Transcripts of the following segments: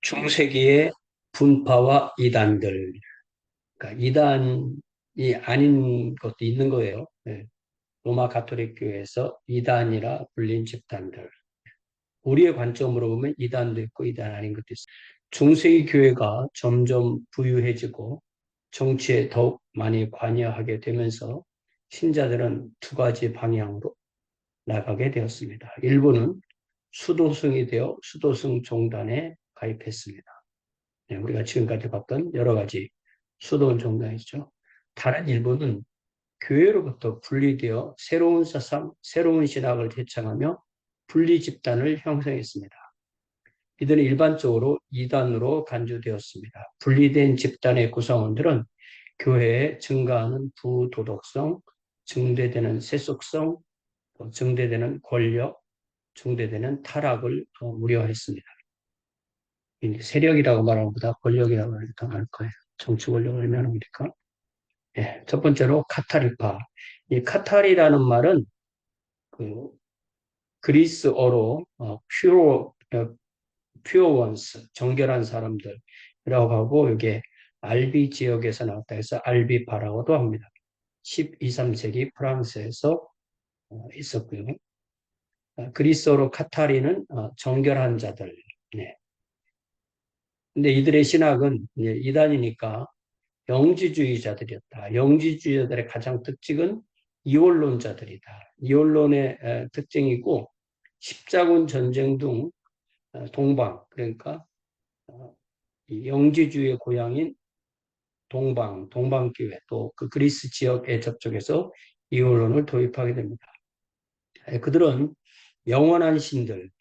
중세기의 분파와 이단들, 그러니까 이단이 아닌 것도 있는 거예요. 네. 로마 가톨릭 교회에서 이단이라 불린 집단들. 우리의 관점으로 보면 이단도 있고 이단 아닌 것도 있어요. 중세기 교회가 점점 부유해지고 정치에 더욱 많이 관여하게 되면서 신자들은 두 가지 방향으로 나가게 되었습니다. 일부는 수도승이 되어 수도승 종단에 가입했습니다. 네, 우리가 지금까지 봤던 여러 가지 수도원 종단이죠. 다른 일부는 교회로부터 분리되어 새로운 사상, 새로운 신학을 제창하며 분리 집단을 형성했습니다. 이들은 일반적으로 이단으로 간주되었습니다. 분리된 집단의 구성원들은 교회에 증가하는 부도덕성, 증대되는 세속성, 증대되는 권력, 증대되는 타락을 우려했습니다. 세력이라고 말하는 것보다 권력이라고 하는 게 더 나을 거예요. 정치 권력을 의미하는 거니까. 예, 첫 번째로 카타리파. 이 카타리라는 말은 그 그리스어로 pure ones, 정결한 사람들이라고 하고 이게 알비 지역에서 나왔다 해서 알비파라고도 합니다. 12, 3세기 프랑스에서 있었고요. 그리스어로 카타리는 정결한 자들. 네. 근데 이들의 신학은 이단이니까 영지주의자들이었다. 영지주의자들의 가장 특징은 이원론자들이다. 이원론의 특징이고 십자군 전쟁 등 동방, 그러니까 영지주의의 고향인 동방교회 또 그 그리스 지역에 접촉해서 이원론을 도입하게 됩니다. 그들은 영원한 신들,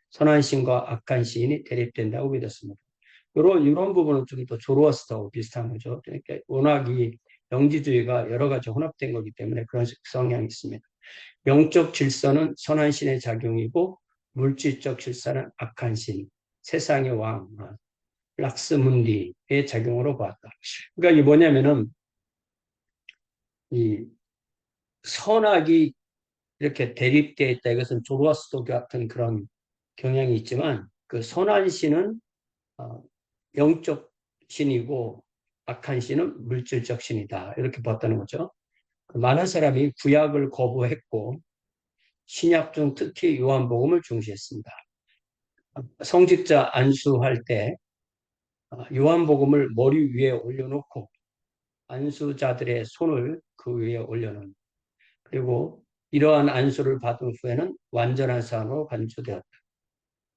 선한 신과 악한 신이 대립된다고 믿었습니다. 이런 부분은 좀 더 조로아스터하고 비슷한 거죠. 그러니까 워낙 이 영지주의가 여러 가지 혼합된 거기 때문에 그런 성향이 있습니다. 영적 질서는 선한 신의 작용이고 물질적 질서는 악한 신, 세상의 왕, 락스문디의 작용으로 보았다. 그러니까 이게 뭐냐면은 이 선악이 이렇게 대립되어 있다. 이것은 조로아스터 같은 그런 경향이 있지만 그 선한 신은 영적 신이고 악한 신은 물질적 신이다. 이렇게 봤다는 거죠. 많은 사람이 구약을 거부했고 신약 중 특히 요한복음을 중시했습니다. 성직자 안수할 때 요한복음을 머리 위에 올려놓고 안수자들의 손을 그 위에 올려놓은 그리고 이러한 안수를 받은 후에는 완전한 사람으로 간주되었다.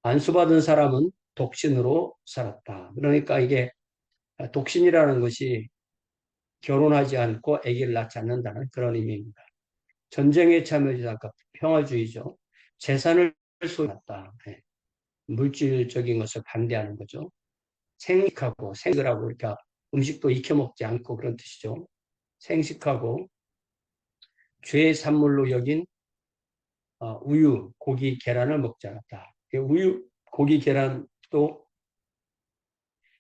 안수받은 사람은 독신으로 살았다. 그러니까 이게 독신이라는 것이 결혼하지 않고 아기를 낳지 않는다는 그런 의미입니다. 전쟁에 참여하지 않고 평화주의죠. 재산을 소유했다. 물질적인 것을 반대하는 거죠. 생식하고 생글하고 그러니까 음식도 익혀 먹지 않고 그런 뜻이죠. 생식하고 죄의 산물로 여긴 우유, 고기, 계란을 먹지 않았다. 우유, 고기, 계란도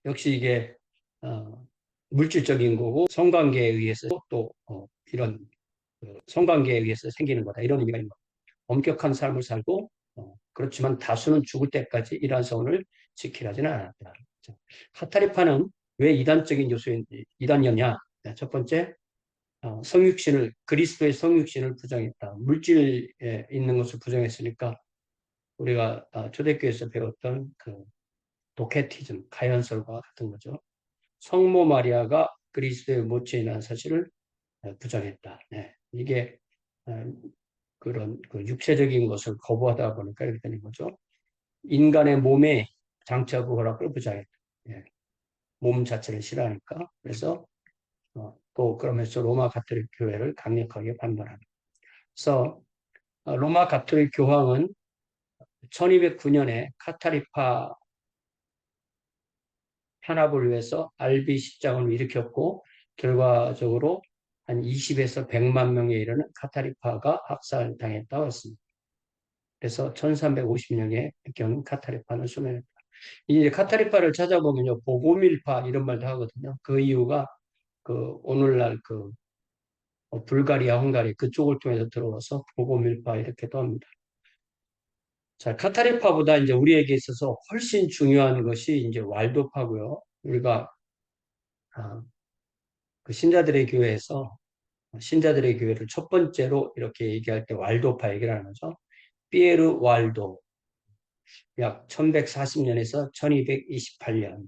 역시 이게 물질적인 거고 성관계에 의해서 또 이런 성관계에 의해서 생기는 거다. 이런 의미가 있는 거다. 엄격한 삶을 살고 그렇지만 다수는 죽을 때까지 이러한 선을 지키라지는 않았다. 카타리파는 왜 이단적인 요소인지 이단이었냐? 첫 번째 성육신을 그리스도의 성육신을 부정했다. 물질에 있는 것을 부정했으니까 우리가 초대교회에서 배웠던 그 도케티즘, 가연설과 같은 거죠. 성모 마리아가 그리스도의 모체이라는 사실을 부정했다. 네. 이게 그런 그 육체적인 것을 거부하다 보니까 이렇게 되는 거죠. 인간의 몸에 장차부 허락을 부정했다. 네. 몸 자체를 싫어하니까. 그래서 또 그러면서 로마 가톨릭 교회를 강력하게 반발합니다. 그래서 로마 가톨릭 교황은 1209년에 카타리파 편압을 위해서 알비 십장을 일으켰고 결과적으로 한 20에서 100만 명에 이르는 카타리파가 학살당했다고 했습니다. 그래서 1350년에 경은 카타리파는 소멸했다. 이제 카타리파를 찾아보면요, 보고밀파 이런 말도 하거든요. 그 이유가 그 오늘날 그 불가리아, 헝가리 그쪽을 통해서 들어와서 보고밀파 이렇게도 합니다. 자, 카타리파보다 이제 우리에게 있어서 훨씬 중요한 것이 이제 왈도파고요. 우리가 아, 그 신자들의 교회를 첫 번째로 이렇게 얘기할 때 왈도파 얘기를 하는 거죠. 피에르 왈도, 약 1140년에서 1228년.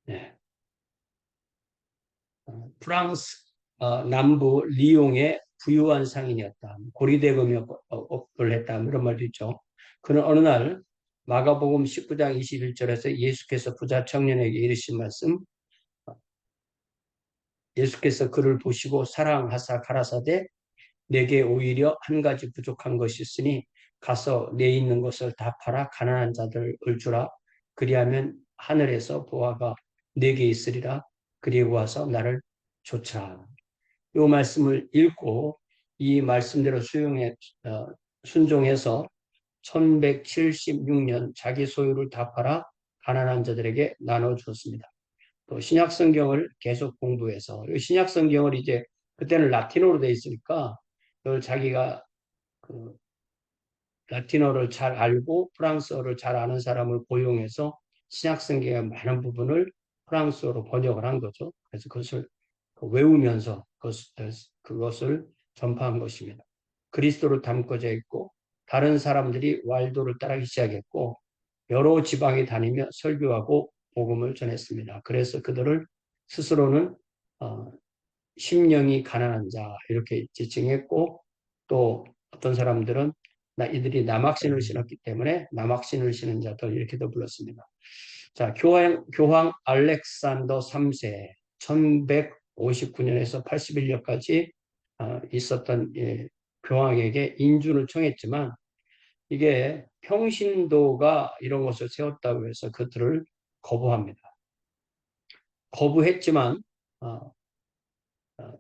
네. 프랑스 남부 리옹의 부유한 상인이었다. 고리대금업을 했다. 이런 말도 있죠. 그는 어느 날 마가복음 19장 21절에서 예수께서 부자 청년에게 이르신 말씀, 예수께서 그를 보시고 사랑하사 가라사대 내게 오히려 한 가지 부족한 것이 있으니 가서 내 있는 것을 다 팔아 가난한 자들을 주라. 그리하면 하늘에서 보화가 내게 있으리라. 그리고 와서 나를 좇으라. 이 말씀을 읽고 이 말씀대로 순종해서 1176년 자기 소유를 다 팔아 가난한 자들에게 나눠주었습니다. 또 신약 성경을 계속 공부해서 신약 성경을 이제 그때는 라틴어로 되어 있으니까 그걸 자기가 그 라틴어를 잘 알고 프랑스어를 잘 아는 사람을 고용해서 신약 성경의 많은 부분을 프랑스어로 번역을 한 거죠. 그래서 그것을 외우면서 그것을 전파한 것입니다. 그리스도를 담고자 했고 다른 사람들이 왈도를 따르기 시작했고 여러 지방에 다니며 설교하고 복음을 전했습니다. 그래서 그들을 스스로는 어, 심령이 가난한 자 이렇게 지칭했고 또 어떤 사람들은 이들이 남학신을 신었기 때문에 남학신을 신은 자들 이렇게도 불렀습니다. 자, 교황 알렉산더 3세 1159년에서 81년까지 있었던 교황에게 인준을 청했지만 이게 평신도가 이런 것을 세웠다고 해서 그들을 거부합니다. 거부했지만 어, 어,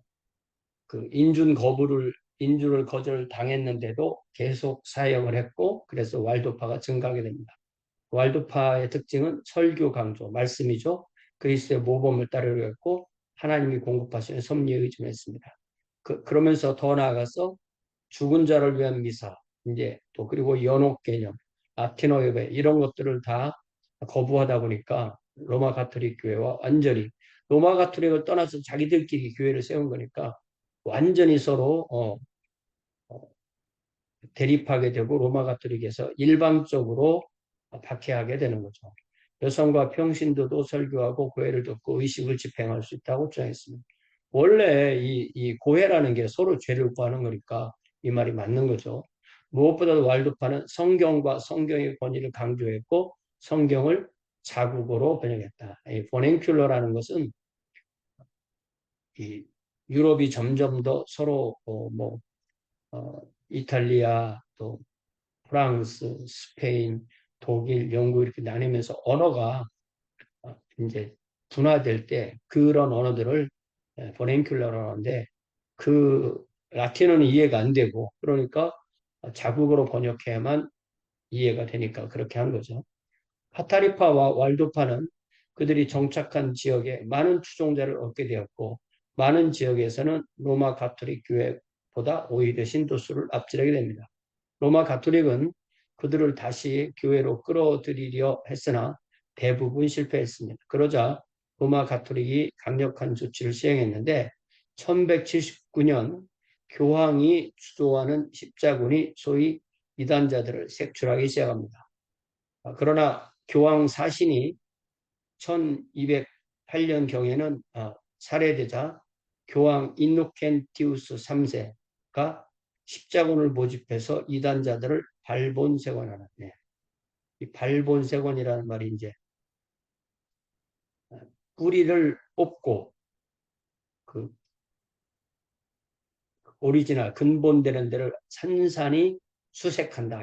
그 인준을 거절 당했는데도 계속 사역을 했고 그래서 왈도파가 증가하게 됩니다. 왈도파의 특징은 설교 강조, 말씀이죠. 그리스도의 모범을 따르려 했고 하나님이 공급하시는 섭리에 의존했습니다. 그러면서 더 나아가서 죽은 자를 위한 미사, 이제 또 그리고 연옥 개념, 라틴어 예배 이런 것들을 다 거부하다 보니까 로마 가톨릭 교회와 완전히 로마 가톨릭을 떠나서 자기들끼리 교회를 세운 거니까 완전히 서로 대립하게 되고 로마 가톨릭에서 일방적으로 박해하게 되는 거죠. 여성과 평신도도 설교하고 고해를 듣고 의식을 집행할 수 있다고 주장했습니다. 원래 이 고해라는 게 서로 죄를 구하는 거니까 이 말이 맞는 거죠. 무엇보다도 왈도파는 성경과 성경의 권위를 강조했고 성경을 자국어로 번역했다. 이 버냉큘러라는 것은 이 유럽이 점점 더 서로 이탈리아 또 프랑스, 스페인, 독일, 영국 이렇게 나뉘면서 언어가 이제 분화될 때 그런 언어들을 버냉큘러라고 하는데 그 라틴어는 이해가 안 되고 그러니까 자국어로 번역해야만 이해가 되니까 그렇게 한 거죠. 카타리파와 왈도파는 그들이 정착한 지역에 많은 추종자를 얻게 되었고 많은 지역에서는 로마 가톨릭 교회보다 오히려 신도수를 앞지르게 됩니다. 로마 가톨릭은 그들을 다시 교회로 끌어들이려 했으나 대부분 실패했습니다. 그러자 로마 가톨릭이 강력한 조치를 시행했는데 1179년 교황이 주도하는 십자군이 소위 이단자들을 색출하기 시작합니다. 그러나 교황 사신이 1208년경에는 살해되자 교황 인노켄티우스 3세가 십자군을 모집해서 이단자들을 발본색원하는 이 발본색원이라는 말이 이제 뿌리를 뽑고 그 오리지널 근본되는 데를 산산이 수색한다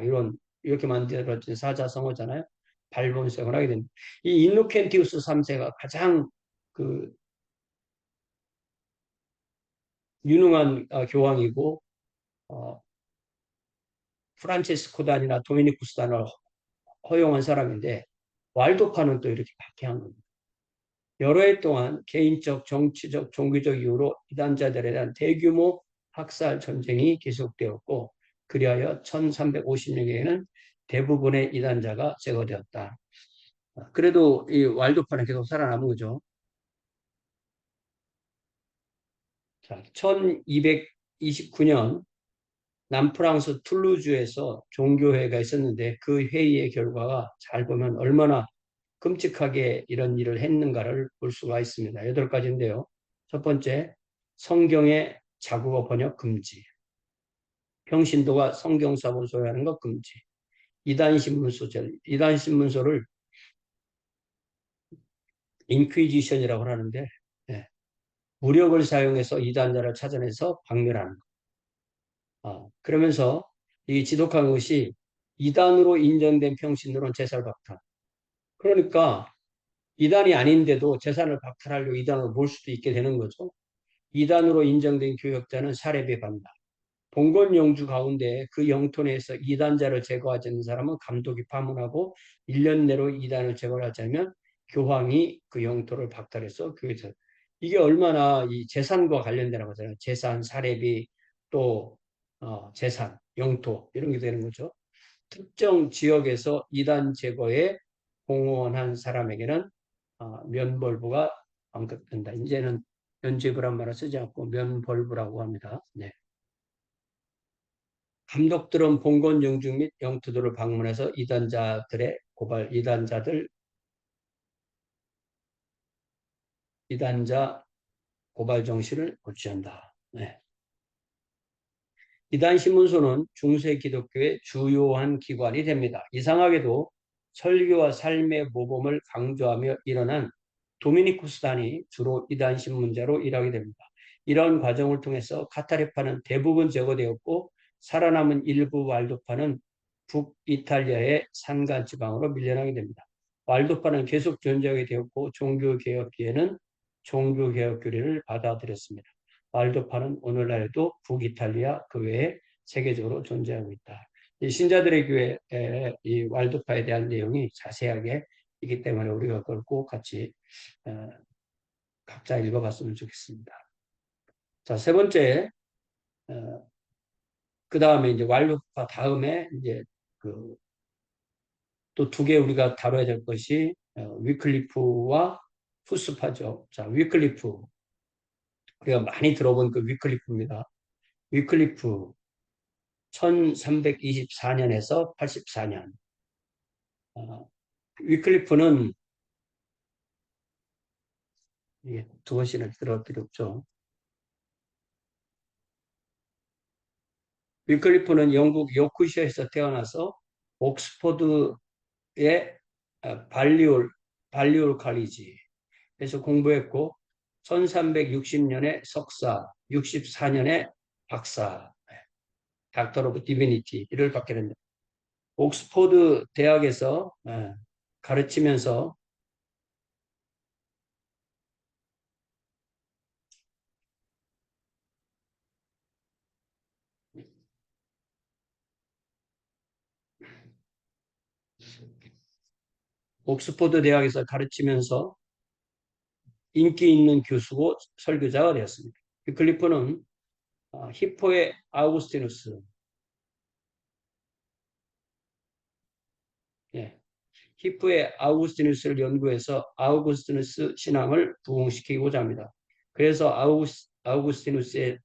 이렇게 만들어진 사자성어잖아요. 발본색을 하게 됩니다. 이 인노켄티우스 3세가 가장 그 유능한 교황이고 프란체스코단이나 도미니쿠스단을 허용한 사람인데 왈도파는 또 이렇게 박해한 겁니다. 여러 해 동안 개인적, 정치적, 종교적 이유로 이단자들에 대한 대규모 학살 전쟁이 계속되었고 그리하여 1350년경에는 대부분의 이단자가 제거되었다. 그래도 이 왈도파는 계속 살아남은 거죠. 자, 1229년 남프랑스 툴루즈에서 종교회의가 있었는데 그 회의의 결과가 잘 보면 얼마나 끔찍하게 이런 일을 했는가를 볼 수가 있습니다. 8가지인데요. 첫 번째, 성경의 자국어 번역 금지. 평신도가 성경사본을 소유하는 것 금지. 이단신문소를 인퀴지션이라고 하는데, 예, 무력을 사용해서 이단자를 찾아내서 박멸하는 것. 그러면서 이 지독한 것이 이단으로 인정된 평신도는 재산 박탈. 그러니까 이단이 아닌데도 재산을 박탈하려고 이단으로 몰 수도 있게 되는 거죠. 이단으로 인정된 교역자는 사례비 받는다. 봉건 영주 가운데 그 영토 내에서 이단자를 제거하지 않는 사람은 감독이 파문하고 1년 내로 이단을 제거하지 않으면 교황이 그 영토를 박탈해서 교회에서 이게 얼마나 이 재산과 관련되는 거잖아요. 재산, 사례비, 또 재산, 영토 이런 게 되는 거죠. 특정 지역에서 이단 제거에 공헌한 사람에게는 면벌부가 언급된다. 이제는 면죄부란 말을 쓰지 않고 면벌부라고 합니다. 네. 감독들은 봉건 영중 및 영토들을 방문해서 이단자들의 고발, 이단자 고발 정신을 고취한다. 네. 이단 신문소는 중세 기독교의 주요한 기관이 됩니다. 이상하게도 설교와 삶의 모범을 강조하며 일어난 도미니쿠스단이 주로 이단 신문자로 일하게 됩니다. 이런 과정을 통해서 카타르파는 대부분 제거되었고 살아남은 일부 왈도파는 북이탈리아의 산간 지방으로 밀려나게 됩니다. 왈도파는 계속 존재하게 되었고 종교개혁기에는 종교개혁 교리를 받아들였습니다. 왈도파는 오늘날에도 북이탈리아 그 외에 세계적으로 존재하고 있다. 이 신자들의 교회에 이 왈도파에 대한 내용이 자세하게 있기 때문에 우리가 그걸 꼭 같이 어, 각자 읽어봤으면 좋겠습니다. 자, 세 번째, 그 다음에 이제 왈도파 다음에 이제 그 또 두 개 우리가 다뤄야 될 것이 위클리프와 푸스파죠. 자, 위클리프. 우리가 많이 들어본 그 위클리프입니다. 위클리프 1324년에서 84년. 위클리프는 두 번씩은 들어갈 필요 없죠. 위클리프는 영국 요크셔에서 태어나서 옥스퍼드의 발리올 칼리지에서 공부했고 1360년에 석사, 64년에 박사, 닥터 오브 디비니티를 받게 됩니다. 옥스퍼드 대학에서 가르치면서 옥스퍼드 대학에서 가르치면서 인기 있는 교수고 설교자가 되었습니다. 클리프는 히포의 아우구스티누스, 예, 히포의 아우구스티누스를 연구해서 아우구스티누스 신앙을 부흥시키고자 합니다. 그래서 아우구스티누스의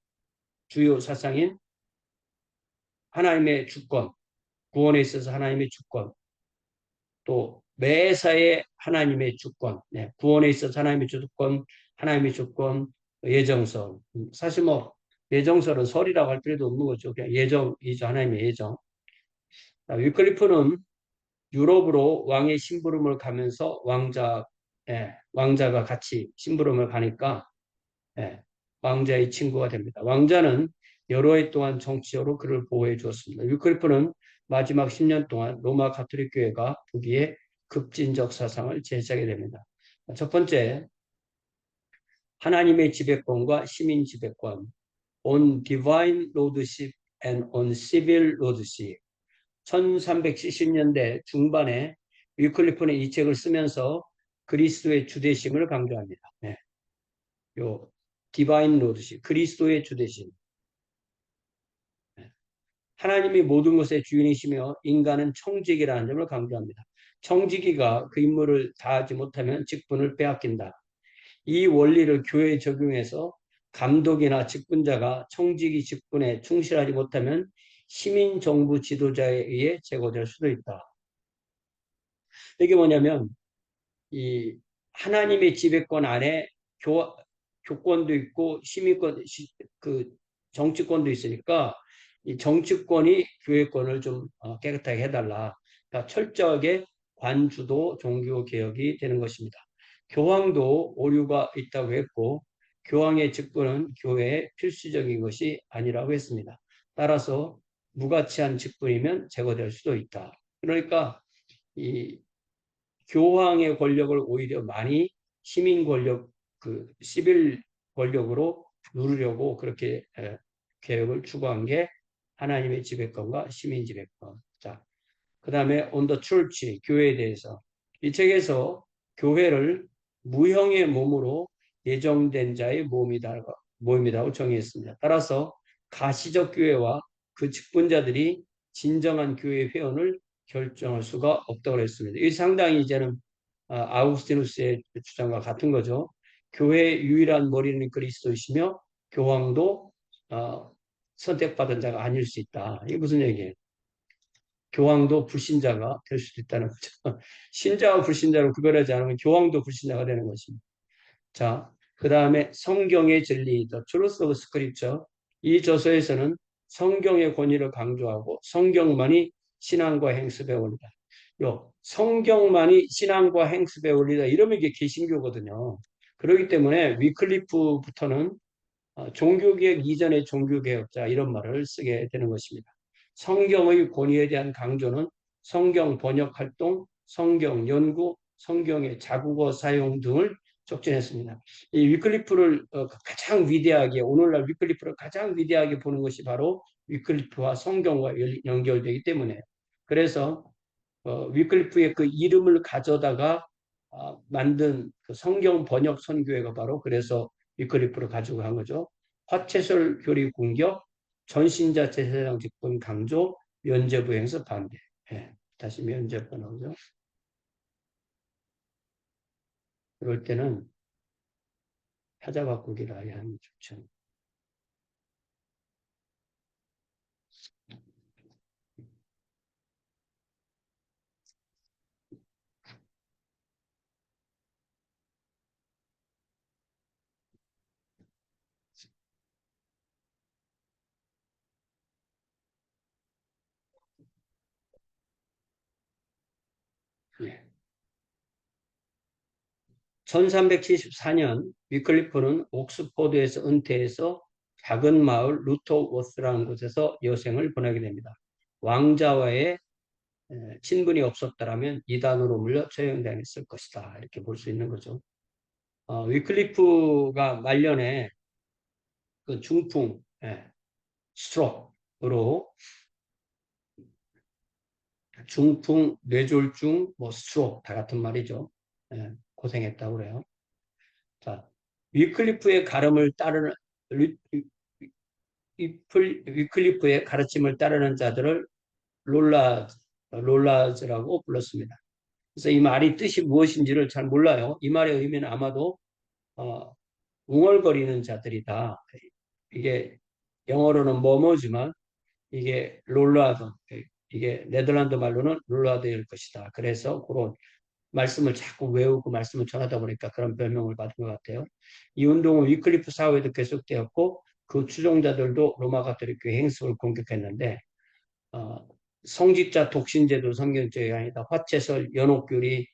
주요 사상인 하나님의 주권, 구원에 있어서 하나님의 주권, 또 매사에 하나님의 주권, 네, 구원에 있어서 하나님의 주권, 예정설. 사실 뭐 예정설은 설이라고 할 필요도 없는 거죠. 그냥 예정이죠. 하나님의 예정. 위클리프는 유럽으로 왕의 심부름을 가면서 왕자가 같이 심부름을 가니까 예, 왕자의 친구가 됩니다. 왕자는 여러 해 동안 정치적으로 그를 보호해 주었습니다. 위클리프는 마지막 10년 동안 로마 가톨릭 교회가 북위의 급진적 사상을 제시하게 됩니다. 첫 번째, 하나님의 지배권과 시민 지배권, on divine lordship and on civil lordship. 1370년대 중반에 위클리프는 이 책을 쓰면서 그리스도의 주대심을 강조합니다. 네. 요 디바인 로드십, 그리스도의 주대심. 하나님이 모든 것의 주인이시며 인간은 청지기라는 점을 강조합니다. 청지기가 그 임무를 다하지 못하면 직분을 빼앗긴다. 이 원리를 교회에 적용해서 감독이나 직분자가 청지기 직분에 충실하지 못하면 시민 정부 지도자에 의해 제거될 수도 있다. 이게 뭐냐면 이 하나님의 지배권 안에 교권도 있고 시민권, 그 정치권도 있으니까 이 정치권이 교회권을 좀 깨끗하게 해달라. 그러니까 철저하게 관주도 종교 개혁이 되는 것입니다. 교황도 오류가 있다고 했고 교황의 직분은 교회에 필수적인 것이 아니라고 했습니다. 따라서 무가치한 직분이면 제거될 수도 있다. 그러니까 이 교황의 권력을 오히려 많이 시민 권력, 시빌 권력으로 누르려고 그렇게 개혁을 추구한 게 하나님의 지배권과 시민 지배권. 자, 그 다음에 on the church, 교회에 대해서. 이 책에서 교회를 무형의 몸으로 예정된 자의 몸이라고 정의했습니다. 따라서 가시적 교회와 그 직분자들이 진정한 교회 회원을 결정할 수가 없다고 했습니다. 이 상당히 이제는 아우구스티누스의 주장과 같은 거죠. 교회의 유일한 머리는 그리스도이시며 교황도 선택받은 자가 아닐 수 있다. 이게 무슨 얘기예요? 교황도 불신자가 될 수도 있다는 거죠. 신자와 불신자를 구별하지 않으면 교황도 불신자가 되는 것입니다. 자, 그 다음에 성경의 진리, The Truth of Scripture. 이 저서에서는 성경의 권위를 강조하고 성경만이 신앙과 행습의 원리다. 성경만이 신앙과 행습의 원리다. 이러면 이게 개신교거든요. 그렇기 때문에 위클리프부터는 종교개혁 이전의 종교개혁자 이런 말을 쓰게 되는 것입니다. 성경의 권위에 대한 강조는 성경 번역 활동, 성경 연구, 성경의 자국어 사용 등을 촉진했습니다. 이 위클리프를 가장 위대하게 오늘날 위클리프를 가장 위대하게 보는 것이 바로 위클리프와 성경과 연결되기 때문에 그래서 위클리프의 그 이름을 가져다가 만든 그 성경 번역 선교회가 바로 그래서 위클리프를 가지고 한 거죠. 화채설 교리 공격, 전신자 제사장 직분 강조, 면죄부 행사 반대. 예, 다시 면죄부 나오죠. 그럴 때는 타자 바꾸기를 아예 하면 좋죠. 예. 1374년 위클리프는 옥스포드에서 은퇴해서 작은 마을 루터워스라는 곳에서 여생을 보내게 됩니다. 왕자와의 친분이 없었다라면 이단으로 물려 처형당했을 것이다. 이렇게 볼 수 있는 거죠. 위클리프가 말년에 그 중풍, 스트로크로 중풍, 뇌졸중, 뭐 스트로크 다 같은 말이죠. 고생했다고 그래요. 자, 위클리프의 가름을 따르는 위클리프의 가르침을 따르는 자들을 롤라즈라고 불렀습니다. 그래서 이 말이 뜻이 무엇인지를 잘 몰라요. 이 말의 의미는 아마도 어, 웅얼거리는 자들이다. 이게 영어로는 뭐뭐지만 이게 롤라드, 이게 네덜란드 말로는 롤라드일 것이다. 그래서 그런 말씀을 자꾸 외우고 말씀을 전하다 보니까 그런 별명을 받은 것 같아요. 이 운동은 위클리프 사후에도 계속되었고 그 추종자들도 로마 가톨릭 교회 행습을 공격했는데 어, 성직자 독신제도 성경적이 아니다. 화채설, 연옥교리,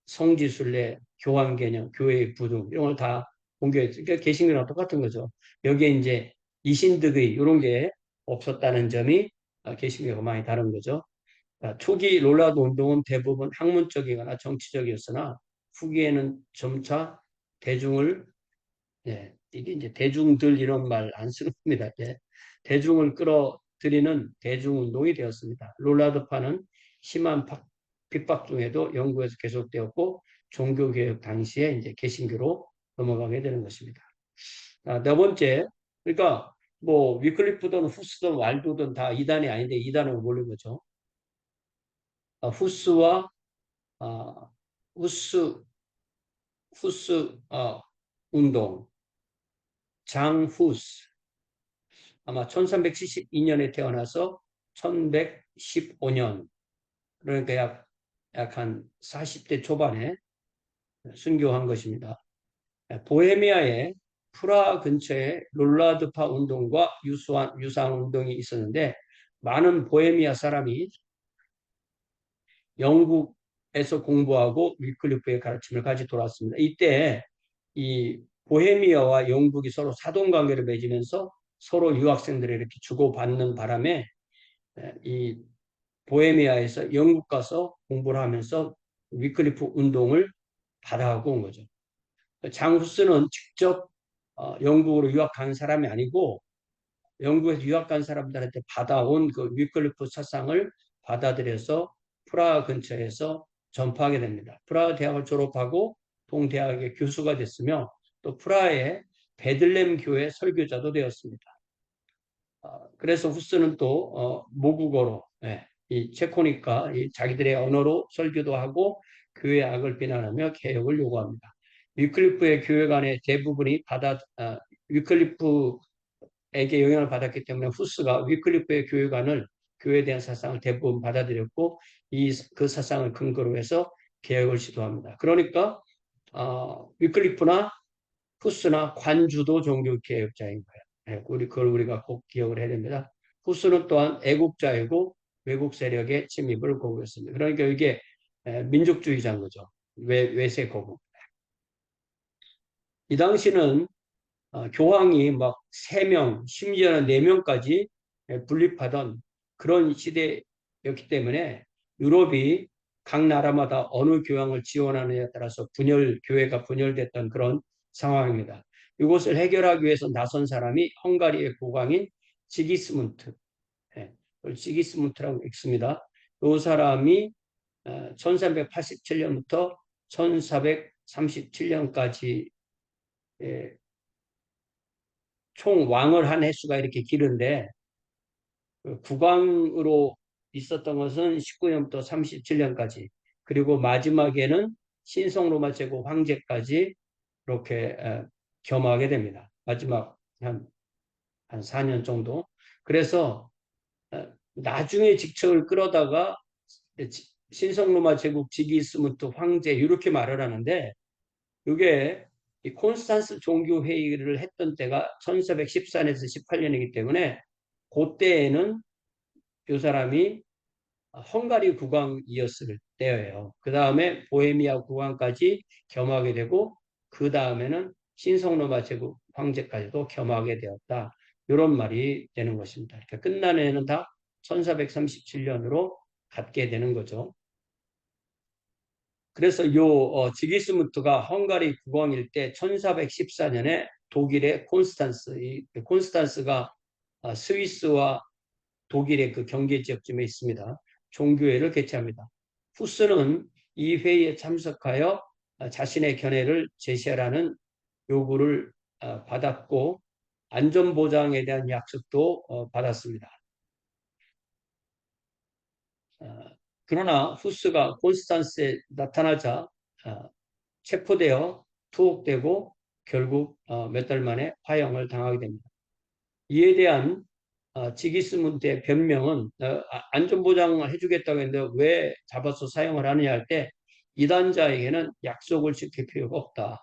성지순례, 교환개념, 교회의 부등 이런 걸 다 공개했죠. 그러니까 개신교랑 똑같은 거죠. 여기에 이제 이신득의 이런 게 없었다는 점이 개신교가 많이 다른 거죠. 초기 롤라드 운동은 대부분 학문적이거나 정치적이었으나 후기에는 점차 대중을 이게 이제 대중들 이런 말 안 쓰는 겁니다. 대중을 끌어들이는 대중운동이 되었습니다. 롤라드파는 심한 핍박 중에도 영국에서 계속되었고 종교개혁 당시에 이제 개신교로 넘어가게 되는 것입니다. 네 번째, 그러니까 뭐 위클리프든 후스든 왈도든 다 이단이 아닌데 이단으로 몰린 거죠. 후스와 아, 후스 후스 운동 장 후스 아마 1372년에 태어나서 1115년 그러니까 약 한 40대 초반에 순교한 것입니다. 보헤미아의 프라하 근처에 롤라드파 운동과 유사한 운동이 있었는데 많은 보헤미아 사람이 영국에서 공부하고 위클리프의 가르침을 가지 돌아왔습니다. 이때 이 보헤미아와 영국이 서로 사돈관계를 맺으면서 서로 유학생들을 이렇게 주고받는 바람에 이 보헤미아에서 영국 가서 공부를 하면서 위클리프 운동을 받아가고 온 거죠. 장 후스는 직접 영국으로 유학한 사람이 아니고 영국에서 유학 간 사람들한테 받아온 그 위클리프 사상을 받아들여서 프라하 근처에서 전파하게 됩니다. 프라하 대학을 졸업하고 동대학의 교수가 됐으며 또 프라하의 베들렘 교회 설교자도 되었습니다. 그래서 후스는 또 모국어로 이 체코니까 이 자기들의 언어로 설교도 하고 교회 악을 비난하며 개혁을 요구합니다. 위클리프의 교회관의 대부분이 위클리프에게 영향을 받았기 때문에 후스가 위클리프의 교회관을 교회에 대한 사상을 대부분 받아들였고 그 사상을 근거로 해서 개혁을 시도합니다. 그러니까 위클리프나 후스나 관주도 종교개혁자인 거예요. 그걸 우리가 꼭 기억을 해야 됩니다. 후스는 또한 애국자이고 외국 세력의 침입을 거부했습니다. 그러니까 이게 민족주의자인 거죠. 외세 거부. 이 당시는 교황이 막 3명, 심지어는 4명까지 분립하던 그런 시대였기 때문에 유럽이 각 나라마다 어느 교황을 지원하느냐에 따라서 교회가 분열됐던 그런 상황입니다. 이것을 해결하기 위해서 나선 사람이 헝가리의 국왕인 지기스문트, 지기스문트라고 읽습니다. 이 사람이 1387년부터 1437년까지 총 왕을 한 횟수가 이렇게 길은데 국왕으로 있었던 것은 19년부터 37년까지 그리고 마지막에는 신성로마 제국 황제까지 이렇게 겸하게 됩니다. 마지막 한 4년 정도. 그래서 나중에 직책을 끌어다가 신성로마 제국 지기스무트 황제 이렇게 말을 하는데 이게 이 콘스탄스 종교 회의를 했던 때가 1414년에서 18년이기 때문에 그때에는 이 사람이 헝가리 국왕이었을 때예요. 그 다음에 보헤미아 국왕까지 겸하게 되고 그 다음에는 신성로마 제국 황제까지도 겸하게 되었다. 이런 말이 되는 것입니다. 그러니까 끝난 해는 다 1437년으로 갖게 되는 거죠. 그래서 지기스무트가 헝가리 국왕일 때 1414년에 독일의 콘스탄스가 스위스와 독일의 그 경계 지역쯤에 있습니다. 종교회를 개최합니다. 후스는 이 회의에 참석하여 자신의 견해를 제시하라는 요구를 받았고 안전보장에 대한 약속도 받았습니다. 그러나 후스가 콘스탄스에 나타나자 체포되어 투옥되고 결국 몇 달 만에 화형을 당하게 됩니다. 이에 대한 지기스문트의 변명은 안전보장을 해주겠다고 했는데 왜 잡아서 사용을 하느냐 할 때 이단자에게는 약속을 지킬 필요가 없다.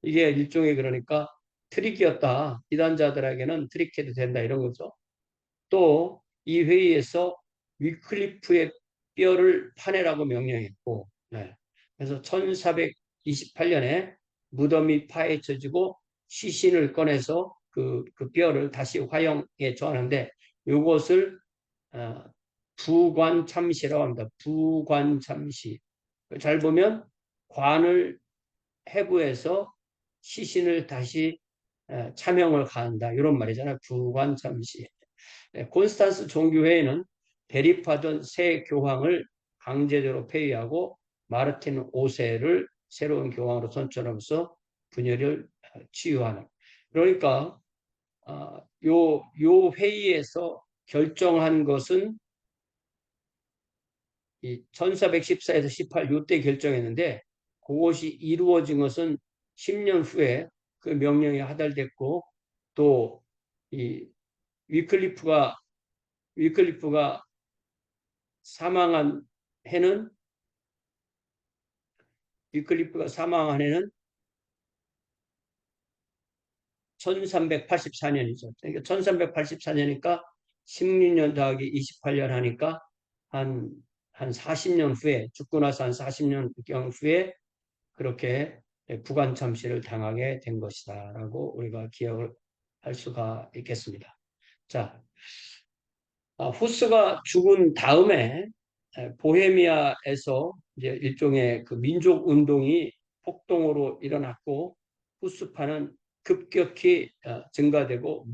이게 일종의 그러니까 트릭이었다. 이단자들에게는 트릭해도 된다 이런 거죠. 또 이 회의에서 위클리프의 뼈를 파내라고 명령했고 그래서 1428년에 무덤이 파헤쳐지고 시신을 꺼내서 그 뼈를 다시 화형에 조하는데 이것을 부관참시라고 합니다. 부관참시. 잘 보면 관을 해부해서 시신을 다시 차명을 가한다. 이런 말이잖아요. 부관참시. 콘스탄스 종교회의는 대립하던 새 교황을 강제적으로 폐위하고 마르틴 5세를 새로운 교황으로 선출하면서 분열을 치유하는. 그러니까 요 회의에서 결정한 것은 이 1414에서 18 요때 결정했는데 그것이 이루어진 것은 10년 후에 그 명령이 하달됐고 또 이 위클리프가 사망한 해는 위클리프가 사망한 해는 1384년이죠. 그러니까 1384년이니까 16년 더하기 28년 하니까 한, 한 40년 후에, 죽고 나서 한 40년경 후에 그렇게 부관 참시를 당하게 된 것이다. 라고 우리가 기억을 할 수가 있겠습니다. 자, 후스가 죽은 다음에 보헤미아에서 이제 일종의 그 민족 운동이 폭동으로 일어났고 후스파는 급격히 증가되고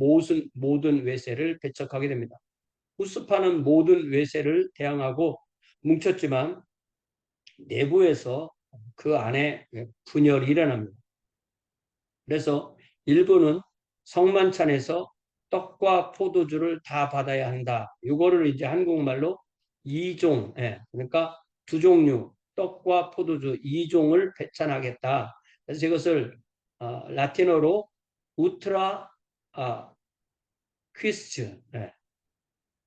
모든 외세를 배척하게 됩니다. 후스파는 모든 외세를 대항하고 뭉쳤지만 내부에서 그 안에 분열이 일어납니다. 그래서 일부는 성만찬에서 떡과 포도주를 다 받아야 한다. 이거를 이제 한국말로 이종, 그러니까 두 종류, 떡과 포도주 이종을 배찬하겠다. 그래서 이것을 라틴어로 우트라 퀴스츠,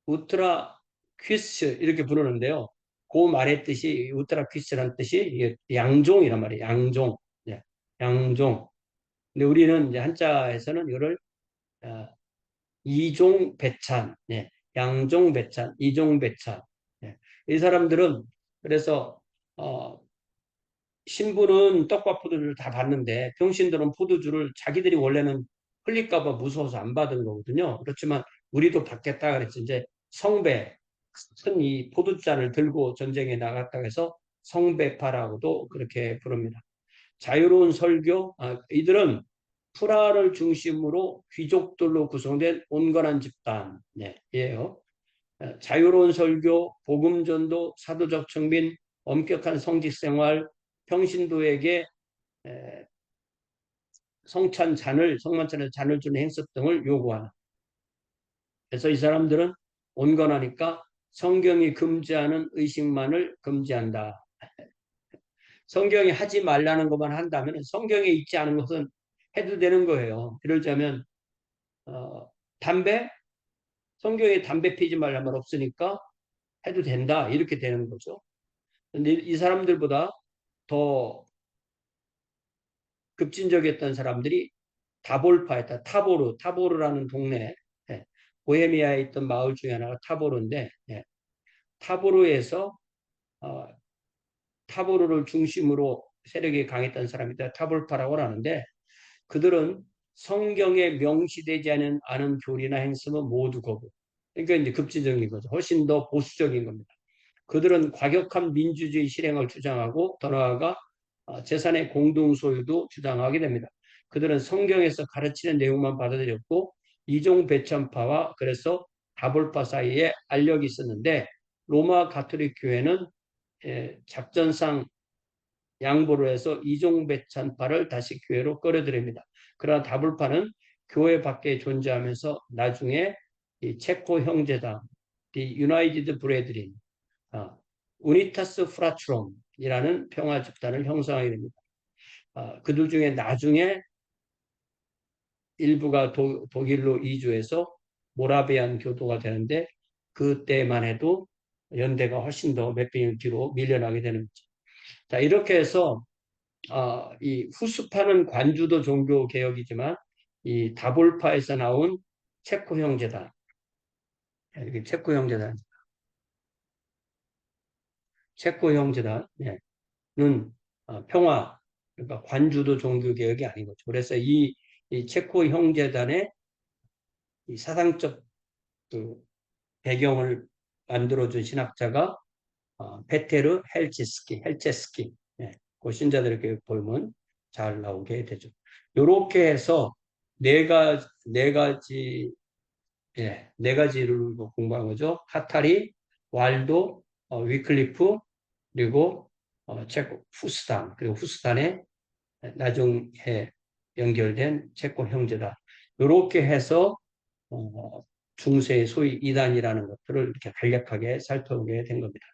우트라 퀴스츠 이렇게 부르는데요. 그 말의 뜻이 우트라 퀴스라는 뜻이 양종이란 말이에요. 양종, 양종. 근데 우리는 이제 한자에서는 이거를 어, 이종 배찬, 양종 배찬, 이종 배찬. 이 사람들은 그래서 어, 신부는 떡과 포도주를 다 받는데 병신들은 포도주를 자기들이 원래는 흘릴까봐 무서워서 안 받은 거거든요. 그렇지만 우리도 받겠다 그랬지. 이제 성배, 큰 이 포도잔을 들고 전쟁에 나갔다고 해서 성배파라고도 그렇게 부릅니다. 자유로운 설교, 이들은 프라하를 중심으로 귀족들로 구성된 온건한 집단이에요. 자유로운 설교, 복음전도, 사도적 청빈, 엄격한 성직생활, 평신도에게 성만찬의 잔을 주는 행석 등을 요구하는. 그래서 이 사람들은 온건하니까 성경이 금지하는 의식만을 금지한다. 성경이 하지 말라는 것만 한다면 성경에 있지 않은 것은 해도 되는 거예요. 이러자면 담배? 성경에 담배 피지 말란 말 없으니까 해도 된다. 이렇게 되는 거죠. 근데 이 사람들보다 더 급진적이었던 사람들이 다볼파였다. 타보르라는 동네, 보헤미아에 있던 마을 중에 하나가 타보르인데, 타보르에서 어, 타보르를 중심으로 세력이 강했던 사람이다. 타볼파라고 하는데 그들은 성경에 명시되지 않은 교리나 행성은 모두 거부. 그러니까 이제 급진적인 거죠. 훨씬 더 보수적인 겁니다. 그들은 과격한 민주주의 실행을 주장하고 더 나아가 재산의 공동 소유도 주장하게 됩니다. 그들은 성경에서 가르치는 내용만 받아들였고 이종 배천파와 그래서 다볼파 사이에 알력이 있었는데 로마 가톨릭 교회는 작전상 양보를 해서 이종 배천파를 다시 교회로 끌어들입니다. 그러나 다볼파는 교회 밖에 존재하면서 나중에 이 체코 형제당, 이 유나이티드 브레드린, 우니타스 프라트롬이라는 평화 집단을 형성하게 됩니다. 그들 중에 나중에 일부가 독일로 이주해서 모라비안 교도가 되는데 그때만 해도 연대가 훨씬 더 몇 백 년 뒤로 밀려나게 되는 거죠. 자, 이렇게 해서 이 후스파는 관주도 종교 개혁이지만 이 다볼파에서 나온 체코 형제단, 이렇게 체코 형제단은 평화, 그러니까 관주도 종교 개혁이 아닌 거죠. 그래서 이 체코 형제단의 이 사상적 그 배경을 만들어준 신학자가 페테르 헬체스키, 그 신자들에게 보면 잘 나오게 되죠. 이렇게 해서 네 가지, 네 가지를 공부한 거죠. 카타리, 왈도, 위클리프, 그리고 체코 후스탄, 그리고 후스탄의 나중에 연결된 체코 형제다. 이렇게 해서 중세의 소위 이단이라는 것들을 이렇게 간략하게 살펴보게 된 겁니다.